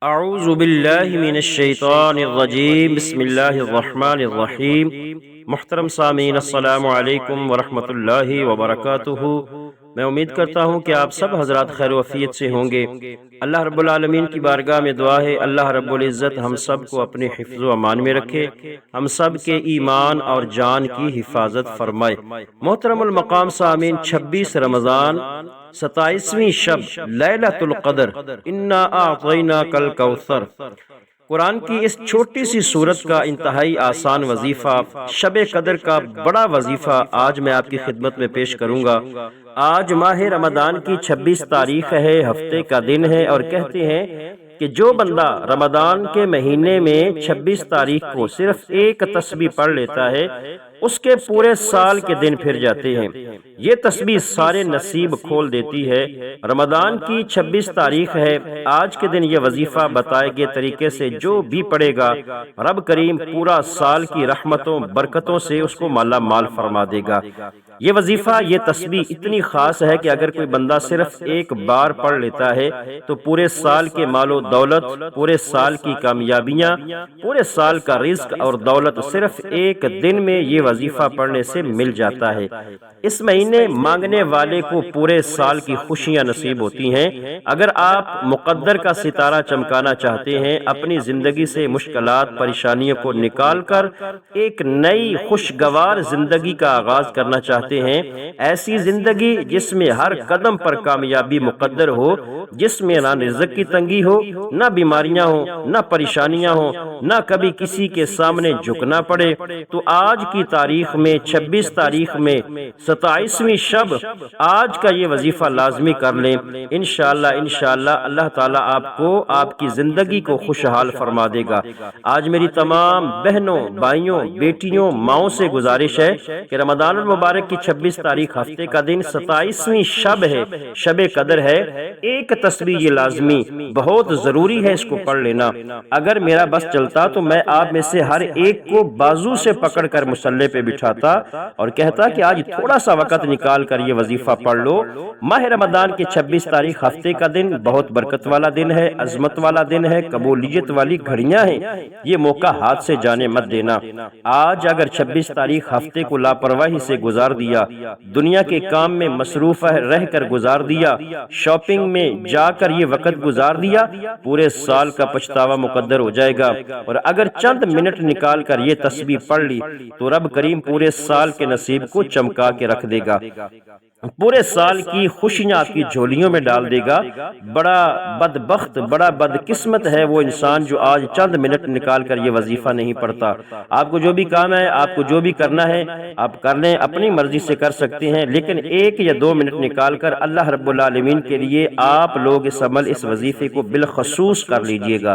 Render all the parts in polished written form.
اعوذ باللہ من الشیطان الرجیم بسم اللہ الرحمن الرحیم۔ محترم سامعین، السلام علیکم ورحمۃ اللہ وبرکاتہ۔ میں امید کرتا ہوں کہ آپ سب حضرات خیر و عافیت سے ہوں گے۔ اللہ رب العالمین کی بارگاہ میں دعا ہے اللہ رب العزت ہم سب کو اپنے حفظ و امان میں رکھے، ہم سب کے ایمان اور جان کی حفاظت فرمائے۔ محترم المقام سامعین، 26 رمضان، 27ویں شب، لیلۃ القدر، انا اعطیناک الکوثر، قرآن کی اس چھوٹی سی سورت کا انتہائی آسان وظیفہ، شب قدر کا بڑا وظیفہ آج میں آپ کی خدمت میں پیش کروں گا۔ آج ماہ رمضان کی 26 تاریخ ہے، ہفتے کا دن ہے، اور کہتے ہیں کہ جو بندہ رمضان کے مہینے میں 26 تاریخ کو صرف ایک تسبیح پڑھ لیتا ہے، اس کے پورے سال کے دن پھر جاتے ہیں۔ یہ تسبیح سارے نصیب کھول دیتی ہے۔ رمضان کی 26 تاریخ ہے، آج کے دن یہ وظیفہ بتائے گئے طریقے سے جو بھی پڑھے گا، رب کریم پورا سال کی رحمتوں برکتوں سے اس کو مالا مال فرما دے گا۔ یہ وظیفہ، یہ تسبیح اتنی خاص ہے کہ اگر کوئی بندہ صرف ایک بار پڑھ لیتا ہے تو پورے سال کے مال و دولت، پورے سال کی کامیابیاں، پورے سال کا رزق اور دولت صرف ایک دن میں یہ وظیفہ پڑھنے سے مل جاتا ہے۔ اس مہینے مانگنے والے کو پورے سال کی خوشیاں نصیب ہوتی ہیں۔ اگر آپ مقدر کا ستارہ چمکانا چاہتے ہیں، اپنی زندگی سے مشکلات پریشانیوں کو نکال کر ایک نئی خوشگوار زندگی کا آغاز کرنا چاہتے ہیں، ایسی زندگی جس میں ہر قدم پر کامیابی مقدر ہو، جس میں نہ رزق کی تنگی ہو، نہ بیماریاں ہوں، نہ پریشانیاں ہوں، نہ کبھی کسی کے سامنے جھکنا پڑے، تو آج کی تاریخ میں 26 تاریخ میں 27ویں شب، آج کا یہ وظیفہ لازمی کر لیں۔ انشاءاللہ اللہ تعالیٰ آپ کو، آپ کی زندگی کو خوشحال فرما دے گا۔ آج میری تمام بہنوں، بھائیوں، بیٹیوں، ماؤں سے گزارش ہے کہ رمضان المبارک کی 26 تاریخ ہفتے کا دن 27ویں شب ہے، شب قدر ہے۔ ایک تسبیح یہ لازمی، بہت ضروری ہے، اس کو پڑھ لینا۔ اگر میرا بس چلتا تو میں آپ میں سے ہر ایک کو بازو سے پکڑ کر مصلی پہ بٹھاتا اور کہتا کہ آج تھوڑا سا وقت نکال کر یہ وظیفہ پڑھ لو۔ ماہ رمضان کی 26 تاریخ ہفتے کا دن بہت برکت والا دن ہے، عظمت والا دن ہے، قبولیت والی گھڑیاں ہیں، یہ موقع ہاتھ سے جانے مت دینا۔ آج اگر 26 تاریخ ہفتے کو لاپرواہی سے گزار دیا، دنیا کے کام میں مصروف رہ کر گزار دیا، شاپنگ میں جا کر یہ وقت گزار دیا، پورے سال کا پچھتاوا مقدر ہو جائے گا۔ اور اگر چند منٹ نکال کر یہ تسبیح پڑھ لی تو رب کریم پورے سال کے نصیب کو چمکا کے رکھ دے گا، پورے سال کی خوشیاں آپ کی جھولیوں میں ڈال دے گا۔ بڑا بدبخت، بڑا بدقسمت ہے وہ انسان جو آج چند منٹ نکال کر یہ وظیفہ نہیں پڑھتا۔ آپ کو جو بھی کام ہے، آپ کو جو بھی کرنا ہے، آپ کر لیں، اپنی مرضی سے کر سکتے ہیں، لیکن 1 یا 2 منٹ نکال کر اللہ رب العالمین کے لیے آپ لوگ اس عمل، اس وظیفے کو بالخصوص کر لیجئے گا۔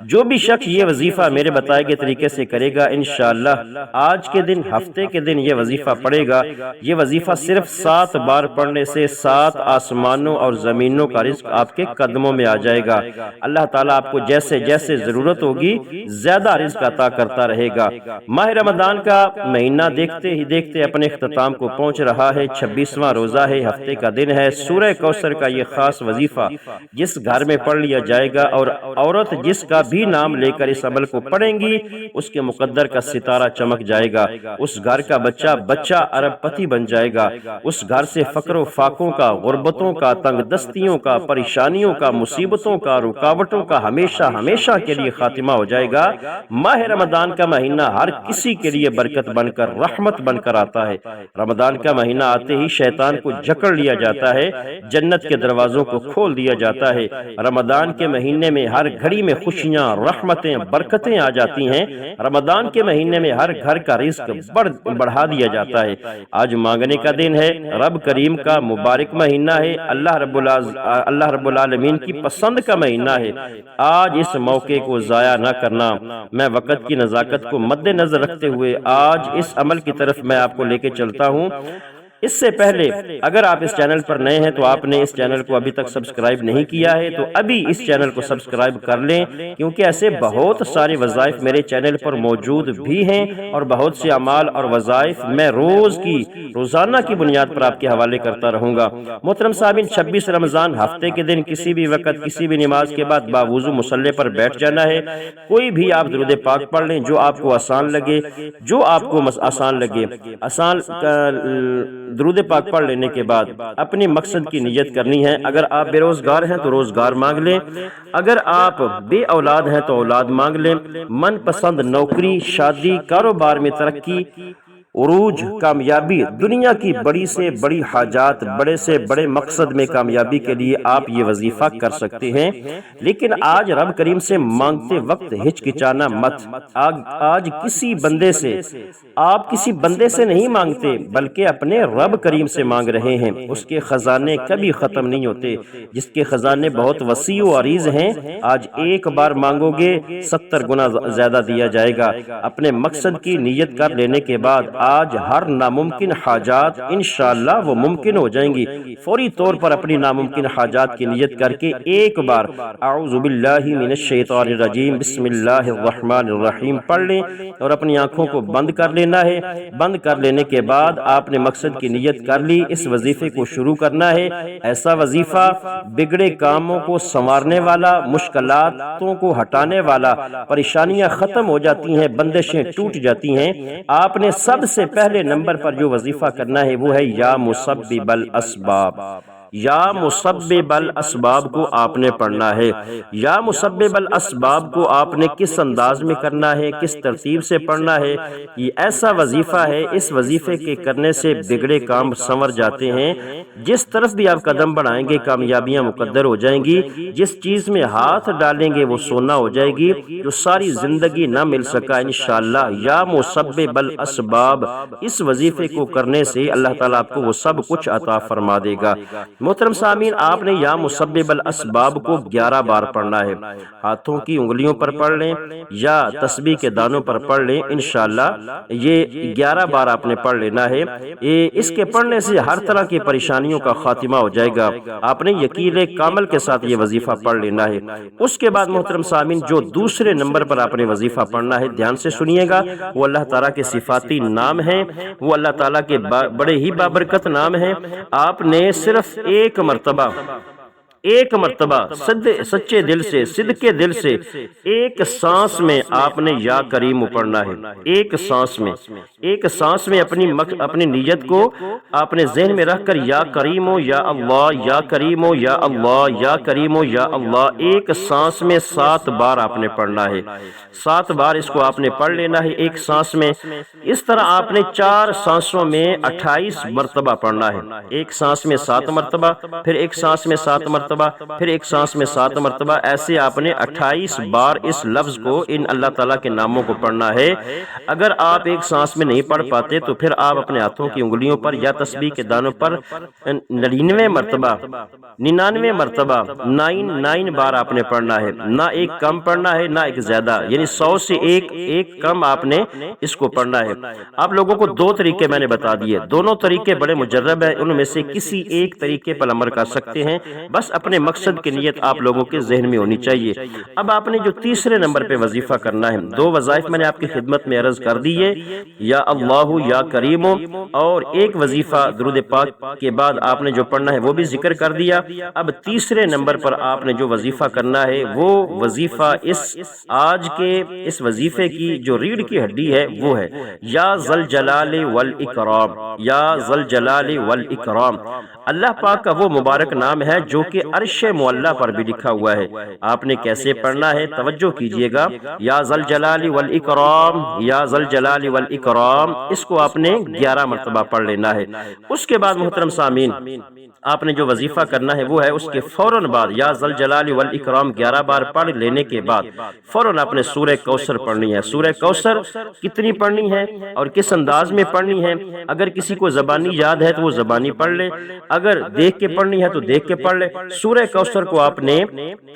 جو بھی شخص یہ وظیفہ میرے بتائے گئے طریقے سے کرے گا، انشاءاللہ آج کے دن، ہفتے کے دن یہ وظیفہ پڑھے گا، یہ وظیفہ صرف 7 بار پڑھنے سے 7 آسمانوں اور زمینوں کا رزق آپ کے قدموں میں آ جائے گا۔ اللہ تعالیٰ آپ کو جیسے جیسے ضرورت ہوگی زیادہ رزق عطا کرتا رہے گا۔ ماہ رمضان کا مہینہ دیکھتے ہی دیکھتے اپنے اختتام کو پہنچ رہا ہے، 26واں روزہ ہے، ہفتے کا دن ہے۔ سورہ کوثر کا یہ خاص وظیفہ جس گھر میں پڑھ لیا جائے گا، اور عورت جس کا بھی نام لے کر اس عمل کو پڑھیں گی، اس کے مقدر کا ستارہ چمک جائے گا، اس گھر کا بچہ ارب پتی بن جائے گا، اس گھر سے فقر و فاقوں کا، غربتوں کا، تنگ دستیوں کا، پریشانیوں کا، مصیبتوں کا، رکاوٹوں کا ہمیشہ ہمیشہ کے لیے خاتمہ ہو جائے گا۔ ماہ رمضان کا مہینہ ہر کسی کے لیے برکت بن کر، رحمت بن کر آتا ہے۔ رمضان کا مہینہ آتے ہی شیطان کو جکڑ لیا جاتا ہے، جنت کے دروازوں کو کھول دیا جاتا ہے۔ رمضان کے مہینے میں ہر گھڑی میں خوشیاں، رحمتیں، برکتیں آ جاتی ہیں۔ رمضان کے مہینے میں ہر گھر کا رزق بڑھا دیا جاتا ہے۔ آج مانگنے کا دن ہے، رب کریم کا مبارک مہینہ ہے، اللہ رب العالمین کی پسند کا مہینہ ہے۔ آج اس موقع کو ضائع نہ کرنا۔ میں وقت کی نزاکت کو مد نظر رکھتے ہوئے آج اس عمل کی طرف میں آپ کو لے کے چلتا ہوں۔ اس سے پہلے اگر آپ اس چینل پر نئے ہیں تو آپ نے اس چینل کو ابھی تک سبسکرائب نہیں کیا ہے تو ابھی اس چینل کو سبسکرائب کر لیں، کیونکہ ایسے بہت سارے وظائف میرے چینل پر موجود بھی ہیں اور بہت سے اعمال اور وظائف میں روزانہ کی بنیاد پر آپ کے حوالے کرتا رہوں گا۔ محترم سامعین، 26 رمضان ہفتے کے دن کسی بھی وقت کسی بھی نماز کے بعد باوضو مصلی پر بیٹھ جانا ہے۔ کوئی بھی آپ درود پاک پڑھ لیں جو آپ کو آسان لگے، درود پاک پڑھ لینے کے بعد اپنی مقصد کی نیت کرنی ہے۔ اگر آپ بے روزگار ہیں تو روزگار مانگ لیں، اگر آپ بے اولاد ہیں تو اولاد مانگ لیں، من پسند نوکری، شادی، کاروبار میں ترقی، عروج، کامیابی، دنیا کی بڑی سے بڑی حاجات، بڑے سے بڑے مقصد میں کامیابی کے لیے آپ یہ وظیفہ کر سکتے ہیں۔ لیکن آج رب کریم سے مانگتے وقت ہچکچانا مت۔ آج آپ کسی بندے سے نہیں مانگتے بلکہ اپنے رب کریم سے مانگ رہے ہیں۔ اس کے خزانے کبھی ختم نہیں ہوتے، جس کے خزانے بہت وسیع و عریض ہیں۔ آج ایک بار مانگو گے 70 گنا زیادہ دیا جائے گا۔ اپنے مقصد کی نیت کر لینے کے بعد آج ہر ناممکن حاجات انشاءاللہ وہ ممکن ہو جائیں گی۔ فوری طور پر اپنی ناممکن حاجات کی نیت کر کے ایک بار اعوذ باللہ من الشیطان الرجیم بسم اللہ الرحمن الرحیم پڑھ لیں اور اپنی آنکھوں کو بند کر لینا ہے۔ بند کر لینے کے بعد آپ نے مقصد کی نیت کر لی، اس وظیفے کو شروع کرنا ہے۔ ایسا وظیفہ بگڑے کاموں کو سنوارنے والا، مشکلاتوں کو ہٹانے والا، پریشانیاں ختم ہو جاتی ہیں، بندشیں ٹوٹ جاتی ہیں۔ آپ نے سب سے پہلے نمبر پر جو وظیفہ کرنا ہے وہ ہے یا مسبب الاسباب۔ یا مسبب الاسباب کو آپ نے پڑھنا ہے۔ یا مسبب الاسباب کو آپ نے کس انداز میں کرنا ہے، کس ترتیب سے پڑھنا ہے؟ یہ ایسا وظیفہ ہے، اس وظیفے کے کرنے سے بگڑے کام سنور جاتے ہیں۔ جس طرف بھی آپ قدم بڑھائیں گے کامیابیاں مقدر ہو جائیں گی، جس چیز میں ہاتھ ڈالیں گے وہ سونا ہو جائے گی، جو ساری زندگی نہ مل سکا انشاءاللہ۔ یا مسبب الاسباب، اس وظیفے کو کرنے سے اللہ تعالیٰ آپ کو وہ سب کچھ عطا فرما دے گا۔ محترم سامعین، آپ نے یا مسبب الاسباب کو 11 بار پڑھنا ہے۔ ہاتھوں کی انگلیوں پر پڑھ لیں یا تسبیح کے دانوں پر پڑھ لیں، انشاءاللہ یہ 11 بار آپ نے پڑھ لینا ہے۔ اس کے پڑھنے سے ہر طرح کی پریشانیوں کا خاتمہ ہو جائے گا۔ آپ نے یقین کامل کے ساتھ یہ وظیفہ پڑھ لینا ہے۔ اس کے بعد محترم سامعین، جو دوسرے نمبر پر آپ نے وظیفہ پڑھنا ہے، دھیان سے سنیے گا، وہ اللہ تعالیٰ کے صفاتی نام ہیں، وہ اللہ تعالیٰ کے بڑے ہی بابرکت نام ہیں۔ آپ نے صرف ایک مرتبہ سچے دل سے، صدقے دل سے ایک سانس میں آپ نے یا کریم پڑھنا ہے۔ ایک سانس میں اپنی نیت کو آپ نے ذہن میں رکھ کر یا کریم یا اللہ، یا کریم یا اللہ، یا کریم یا اللہ، ایک سانس میں 7 بار آپ نے پڑھنا ہے۔ 7 بار اس کو آپ نے پڑھ لینا ہے ایک سانس میں۔ اس طرح آپ نے 4 سانسوں میں 28 مرتبہ پڑھنا ہے۔ ایک سانس میں 7 مرتبہ، پھر ایک سانس میں 7 مرتبہ، پھر ایک سانس میں 7 مرتبہ، ایسے آپ نے 28 بار اس لفظ کو، ان اللہ تعالیٰ کے ناموں کو پڑھنا ہے۔ اگر آپ ایک سانس میں نہیں پڑھ پاتے تو پھر آپ اپنے ہاتھوں کی انگلیوں پر یا تسبیح کے دانوں پر 99 مرتبہ 9 بار آپ نے پڑھنا ہے۔ نہ ایک کم پڑھنا ہے نہ ایک زیادہ، یعنی 100 سے ایک کم آپ نے اس کو پڑھنا ہے۔ آپ لوگوں کو 2 طریقے میں نے بتا دیے، دونوں طریقے بڑے مجرب ہیں، ان میں سے کسی ایک طریقے پر عمل کر سکتے ہیں، بس اپنے مقصد کی نیت آپ لوگوں کے ذہن میں ہونی چاہیے۔ اب آپ نے جو تیسرے نمبر پہ وظیفہ کرنا ہے، 2 وظائف میں نے آپ کی خدمت میں عرض کر دی ہے، یا اللہ یا کریم، اور ایک وظیفہ درود پاک کے بعد آپ نے جو پڑھنا ہے وہ بھی ذکر کر دیا۔ اب تیسرے نمبر پر آپ نے جو وظیفہ کرنا ہے وہ وظیفہ آج کے اس وظیفے کی جو ریڑھ کی ہڈی ہے وہ ہے یا ذل جلال والاکرام۔ یا ذل جلال والاکرام اللہ پاک کا وہ مبارک نام ہے جو کہ عرش معلیٰ پر بھی لکھا ہوا ہے۔ آپ نے کیسے پڑھنا ہے توجہ کیجئے گا، یا ذل جلال والاکرام، یا ذل جلال والاکرام، اس کو آپ نے 11 مرتبہ پڑھ لینا ہے۔ اس کے بعد محترم سامعین، آپ نے جو وظیفہ کرنا ہے وہ ہے اس کے فوراً بعد یا ذل جلال والاکرام 11 بار پڑھ لینے کے بعد فوراً آپ نے سورہ کوثر پڑھنی ہے۔ سورہ کوثر کتنی پڑھنی ہے اور کس انداز میں پڑھنی ہے؟ اگر کسی کو زبانی یاد ہے تو وہ زبانی پڑھ لے، اگر دیکھ کے پڑھنی ہے تو دیکھ کے پڑھ لے۔ سورہ کوثر کو آپ نے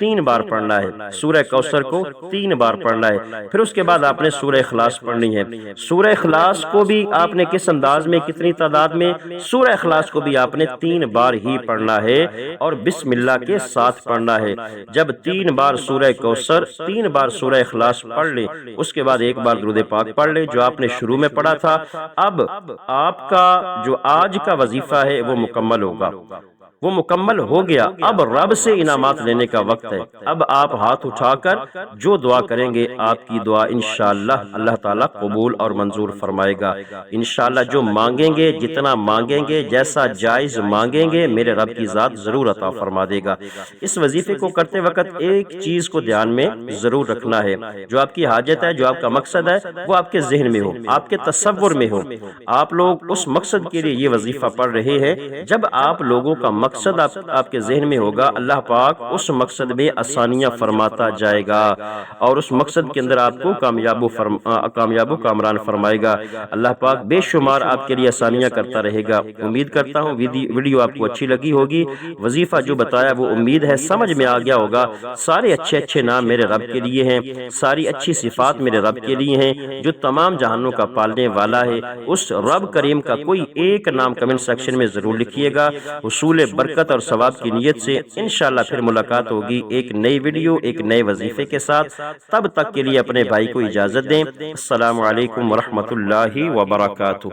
3 بار پڑھنا ہے، سورہ کوثر کو 3 بار پڑھنا ہے، پھر اس کے بعد آپ نے سورہ اخلاص پڑھنی ہے۔ سورہ اخلاص کو بھی آپ نے کس انداز میں، کتنی تعداد میں؟ سورہ اخلاص کو بھی آپ نے 3 بار ہی پڑھنا ہے اور بسم اللہ کے ساتھ پڑھنا ہے۔ جب 3 بار سورہ کوثر، 3 بار سورہ اخلاص پڑھ لیں، اس کے بعد ایک بار درود پاک پڑھ لیں جو آپ نے شروع میں پڑھا تھا۔ اب آپ کا جو آج کا وظیفہ ہے وہ مکمل ہوگا، وہ مکمل ہو گیا۔ اب رب سے انعامات لینے کا وقت ہے۔ اب آپ ہاتھ اٹھا کر جو دعا کریں گے، آپ کی دعا انشاءاللہ اللہ تعالیٰ قبول اور منظور فرمائے گا۔ انشاءاللہ جو مانگیں گے، جتنا مانگیں گے، جیسا جائز مانگیں گے، میرے رب کی ذات ضرور عطا فرما دے گا۔ اس وظیفے کو کرتے وقت ایک چیز کو دھیان میں ضرور رکھنا ہے، جو آپ کی حاجت ہے، جو آپ کا مقصد ہے، وہ آپ کے ذہن میں ہو، آپ کے تصور میں ہو۔ آپ لوگ اس مقصد کے لیے یہ وظیفہ پڑھ رہے ہیں۔ جب آپ لوگوں کا مقصد آپ کے ذہن میں ہوگا، اللہ پاک اس مقصد میں آسانیاں فرماتا جائے گا اور اس مقصد کے اندر آپ کو کامیاب و کامران فرمائے گا۔ اللہ پاک بے شمار آپ کے لیے آسانیاں کرتا رہے گا۔ امید کرتا ہوں ویڈیو آپ کو اچھی لگی ہوگی۔ وظیفہ جو بتایا وہ امید ہے سمجھ میں آ گیا ہوگا۔ سارے اچھے اچھے نام میرے رب کے لیے ہیں، ساری اچھی صفات میرے رب کے لیے ہیں جو تمام جہانوں کا پالنے والا ہے۔ اس رب کریم کا کوئی ایک نام کمنٹ سیکشن میں ضرور لکھیے گا۔ حصول برکت اور ثواب کی نیت سے انشاءاللہ پھر ملاقات ہوگی ایک نئی ویڈیو، ایک نئے وظیفے کے ساتھ۔ تب تک کے لیے اپنے بھائی کو اجازت دیں۔ السلام علیکم ورحمۃ اللہ وبرکاتہ۔